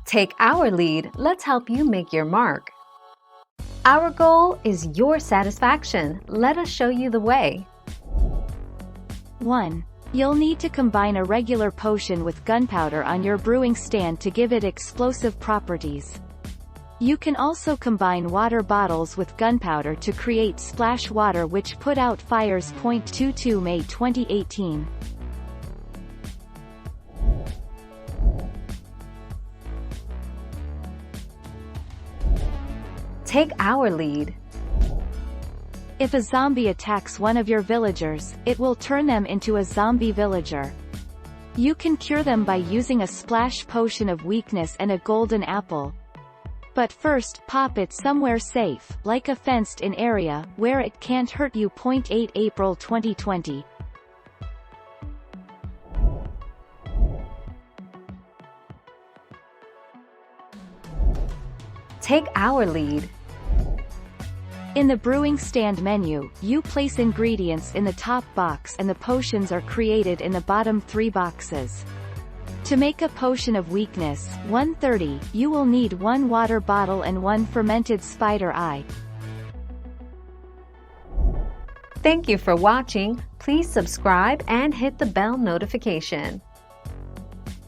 Take our lead, let's help you make your mark. Our goal is your satisfaction. Let us show you the way. 1. You'll need to combine a regular potion with gunpowder on your brewing stand to give it explosive properties. You can also combine water bottles with gunpowder to create splash water which put out fires. 22 May 2018. Take our lead. If a zombie attacks one of your villagers, it will turn them into a zombie villager. You can cure them by using a splash potion of weakness and a golden apple. But first, pop it somewhere safe, like a fenced-in area, where it can't hurt you. 8 April 2020. Take our lead. In the brewing stand menu, you place ingredients in the top box and the potions are created in the bottom 3 boxes. To make a potion of weakness, 130, you will need 1 water bottle and 1 fermented spider eye. Thank you for watching. Please subscribe and hit the bell notification.